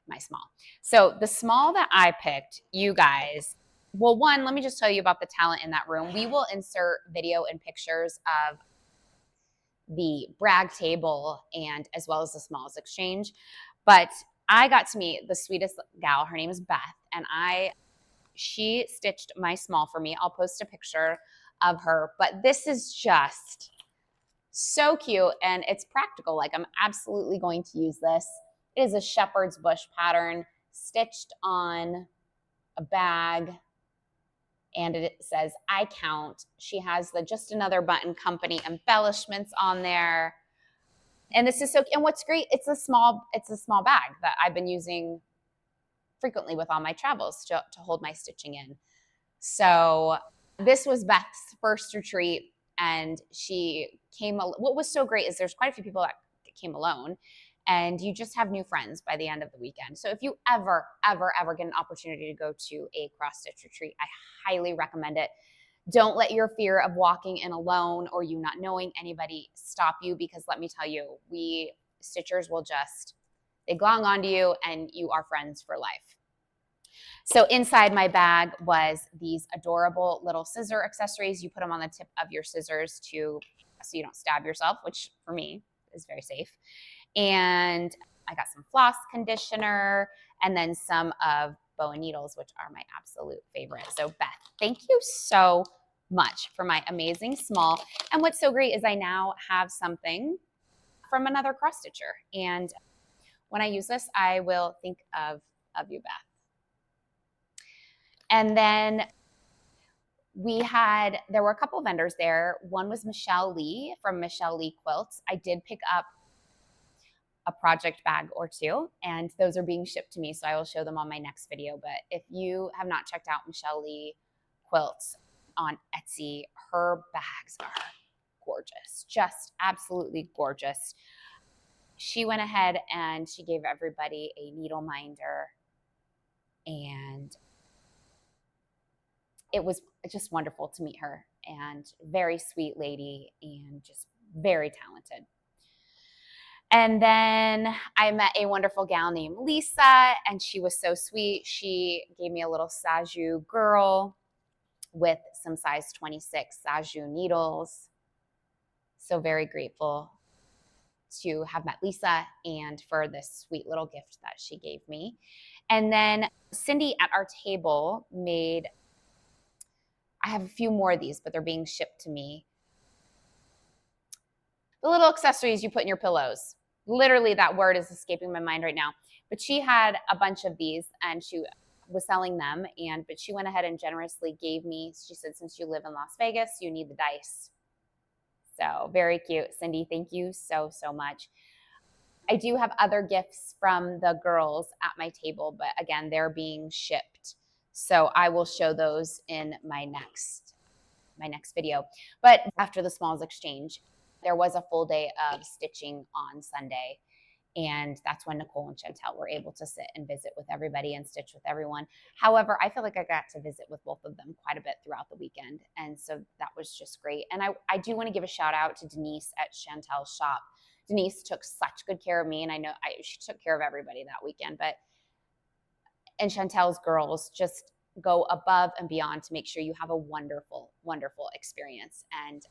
my small. So the small that I picked, you guys, well, one, let me just tell you about the talent in that room. We will insert video and pictures of the brag table and as well as the smalls exchange. But I got to meet the sweetest gal. Her name is Beth, and she stitched my small for me. I'll post a picture of her, but this is just so cute and it's practical. Like, I'm absolutely going to use this. It is a shepherd's bush pattern stitched on a bag, and it says I count. She has the Just Another Button Company embellishments on there. And this is so, and what's great, it's a small bag that I've been using frequently with all my travels to hold my stitching in. So this was Beth's first retreat, and she came. What was so great is there's quite a few people that came alone, and you just have new friends by the end of the weekend. So if you ever get an opportunity to go to a cross stitch retreat, I highly recommend it. Don't let your fear of walking in alone or you not knowing anybody stop you, because let me tell you, we stitchers will just, they glom onto you and you are friends for life. So inside my bag was these adorable little scissor accessories. You put them on the tip of your scissors so you don't stab yourself, which for me is very safe. And I got some floss conditioner and then some of bow and needles, which are my absolute favorite. So Beth, thank you so much for my amazing small. And what's so great is I now have something from another cross stitcher. And when I use this, I will think of you, Beth. And then there were a couple vendors there. One was Michelle Lee from Michelle Lee Quilts. I did pick up a project bag or two, and those are being shipped to me, so I will show them on my next video. But if you have not checked out Michelle Lee Quilts on Etsy, her bags are gorgeous, just absolutely gorgeous. She went ahead and she gave everybody a needle minder, and it was just wonderful to meet her, and very sweet lady and just very talented. And then I met a wonderful gal named Lisa, and she was so sweet. She gave me a little Saju girl with some size 26 Saju needles. So very grateful to have met Lisa and for this sweet little gift that she gave me. And then Cindy at our table made, I have a few more of these, but they're being shipped to me. The little accessories you put in your pillows. Literally, that word is escaping my mind right now. But she had a bunch of these, and she was selling them. But she went ahead and generously gave me, she said, since you live in Las Vegas, you need the dice. So very cute. Cindy, thank you so, so much. I do have other gifts from the girls at my table, but again, they're being shipped. So I will show those in my next video. But after the smalls exchange, there was a full day of stitching on Sunday. And that's when Nicole and Chantel were able to sit and visit with everybody and stitch with everyone. However, I feel like I got to visit with both of them quite a bit throughout the weekend. And so that was just great. And I do want to give a shout out to Denise at Chantel's shop. Denise took such good care of me. And I know she took care of everybody that weekend. And Chantel's girls just go above and beyond to make sure you have a wonderful, wonderful experience. And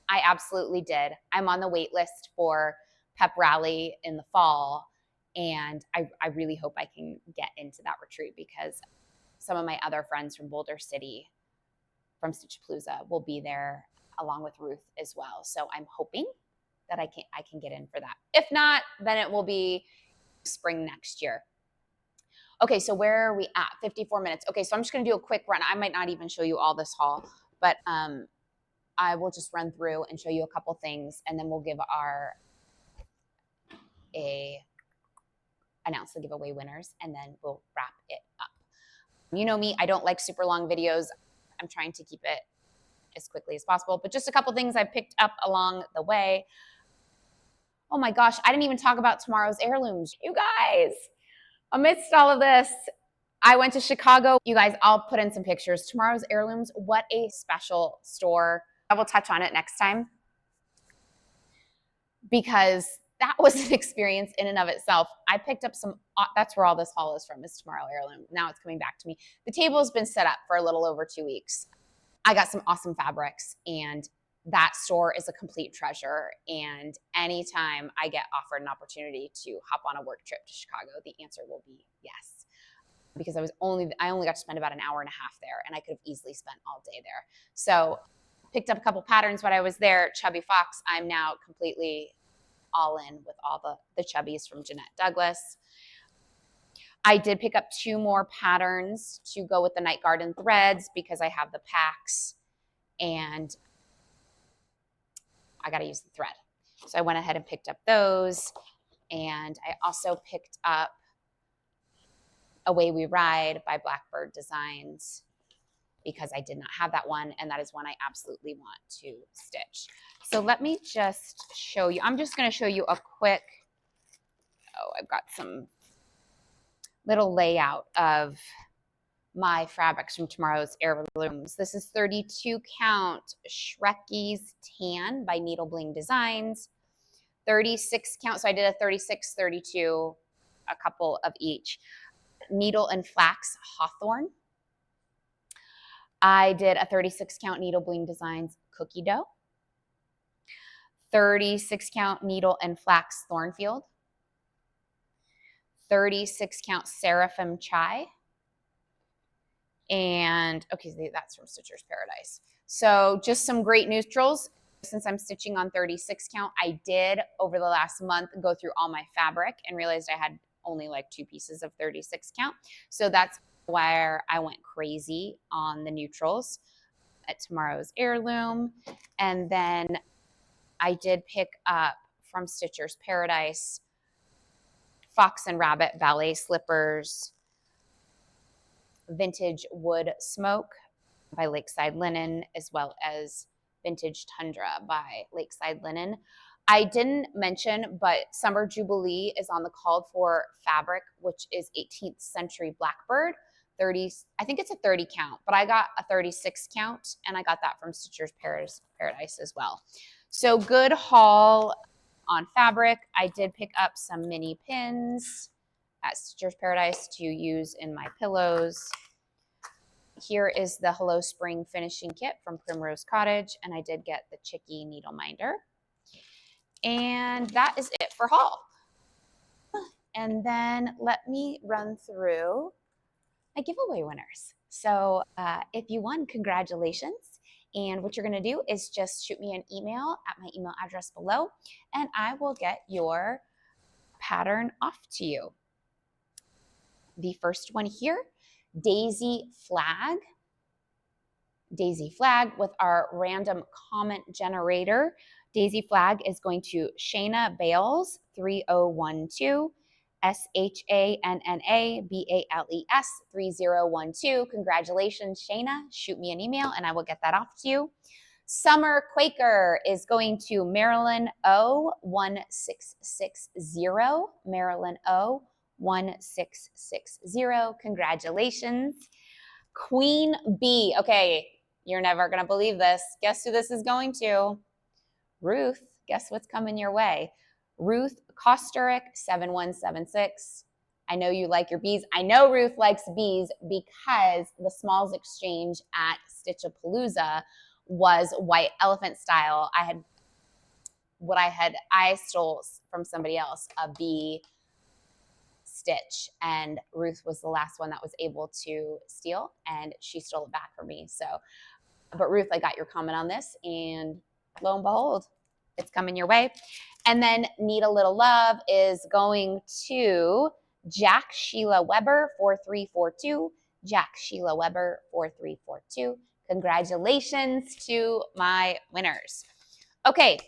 I absolutely did. I'm on the wait list for Pep Rally in the fall, and I really hope I can get into that retreat, because some of my other friends from Boulder City, from Stitchapalooza, will be there along with Ruth as well. So I'm hoping that I can get in for that. If not, then it will be spring next year. Okay, so where are we at? 54 minutes. Okay, so I'm just going to do a quick run. I might not even show you all this haul, but I will just run through and show you a couple things, and then we'll give announce the giveaway winners, and then we'll wrap it up. You know me, I don't like super long videos. I'm trying to keep it as quickly as possible, but just a couple things I picked up along the way. Oh my gosh, I didn't even talk about tomorrow's heirlooms. You guys, amidst all of this, I went to Chicago. You guys, I'll put in some pictures. Tomorrow's Heirlooms, what a special store. I will touch on it next time, because that was an experience in and of itself. I picked up that's where all this haul is from, is Tomorrow Heirloom. Now it's coming back to me. The table has been set up for a little over 2 weeks. I got some awesome fabrics, and that store is a complete treasure. And anytime I get offered an opportunity to hop on a work trip to Chicago, the answer will be yes. Because I only got to spend about an hour and a half there, and I could have easily spent all day there. So picked up a couple patterns when I was there. Chubby Fox, I'm now completely all in with all the chubbies from Jeanette Douglas. I did pick up 2 more patterns to go with the Night Garden threads, because I have the packs and I got to use the thread. So I went ahead and picked up those. And I also picked up Away We Ride by Blackbird Designs because I did not have that one, and that is one I absolutely want to stitch. So let me just show you. I'm just going to show you a quick, I've got some little layout of my fabrics from tomorrow's heirlooms. This is 32 count Shrekie's Tan by Needle Bling Designs. 36 count, so I did a 36, 32, a couple of each. Needle and Flax Hawthorn. I did a 36 count Needle Bling Designs Cookie Dough. 36 count Needle and Flax Thornfield. 36 count Seraphim Chai. And okay, that's from Stitcher's Paradise. So just some great neutrals. Since I'm stitching on 36 count, I did over the last month go through all my fabric and realized I had only like 2 pieces of 36 count. So that's where I went crazy on the neutrals at tomorrow's heirloom. And then I did pick up from Stitcher's Paradise Fox and Rabbit ballet slippers, Vintage Wood Smoke by Lakeside Linen, as well as Vintage Tundra by Lakeside Linen. I didn't mention, but Summer Jubilee is on the called for fabric, which is 18th Century Blackbird. 30, I think it's a 30 count, but I got a 36 count, and I got that from Stitcher's Paradise as well. So good haul on fabric. I did pick up some mini pins at Stitcher's Paradise to use in my pillows. Here is the Hello Spring finishing kit from Primrose Cottage, and I did get the Chicky needle minder. And that is it for haul. And then let me run through my giveaway winners. So if you won, congratulations. And what you're going to do is just shoot me an email at my email address below, and I will get your pattern off to you. The first one here, Daisy Flag. Daisy Flag with our random comment generator. Daisy Flag is going to Shayna Bales 3012, SHANNA BALES 3012. Congratulations, Shayna. Shoot me an email and I will get that off to you. Summer Quaker is going to Marilyn O 1660. Marilyn O 1660. Congratulations. Queen Bee. Okay, you're never going to believe this. Guess who this is going to? Ruth. Guess what's coming your way? Ruth Kosterick 7176. I know you like your bees. I know Ruth likes bees because the Smalls Exchange at Stitchapalooza was white elephant style. I stole from somebody else a bee stitch, and Ruth was the last one that was able to steal, and she stole it back from me. So, but Ruth, I got your comment on this, and lo and behold, it's coming your way. And then Need a Little Love is going to Jack Sheila Weber 4342. Jack Sheila Weber 4342. Congratulations to my winners. Okay.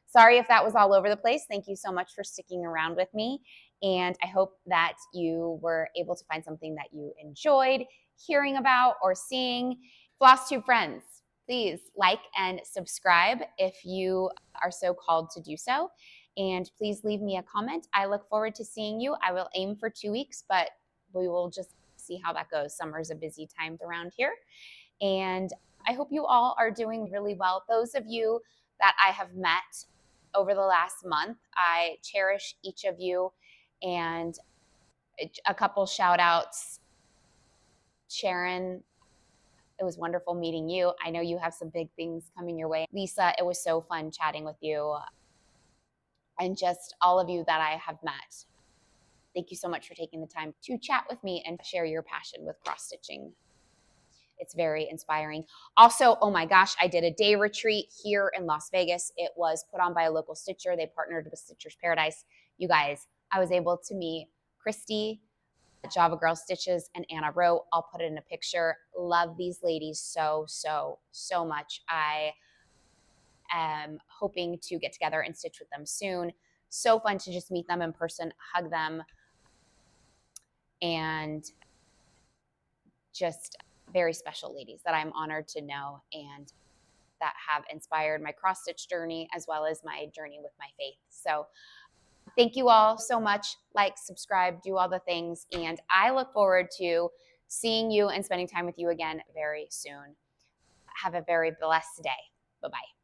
Sorry if that was all over the place. Thank you so much for sticking around with me. And I hope that you were able to find something that you enjoyed hearing about or seeing. Flosstube friends, please like and subscribe if you are so called to do so. And please leave me a comment. I look forward to seeing you. I will aim for 2 weeks, but we will just see how that goes. Summer's a busy time around here. And I hope you all are doing really well. Those of you that I have met over the last month, I cherish each of you. And a couple shout outs. Sharon, it was wonderful meeting you. I know you have some big things coming your way. Lisa, it was so fun chatting with you. And just all of you that I have met. Thank you so much for taking the time to chat with me and share your passion with cross stitching. It's very inspiring. Also, oh my gosh, I did a day retreat here in Las Vegas. It was put on by a local stitcher. They partnered with Stitcher's Paradise. You guys, I was able to meet Christy, Java Girl Stitches, and Anna Rowe. I'll put it in a picture. Love these ladies so much. I am hoping to get together and stitch with them soon. So fun to just meet them in person, hug them, and just very special ladies that I'm honored to know and that have inspired my cross stitch journey as well as my journey with my faith. So thank you all so much. Like, subscribe, do all the things, and I look forward to seeing you and spending time with you again very soon. Have a very blessed day. Bye-bye.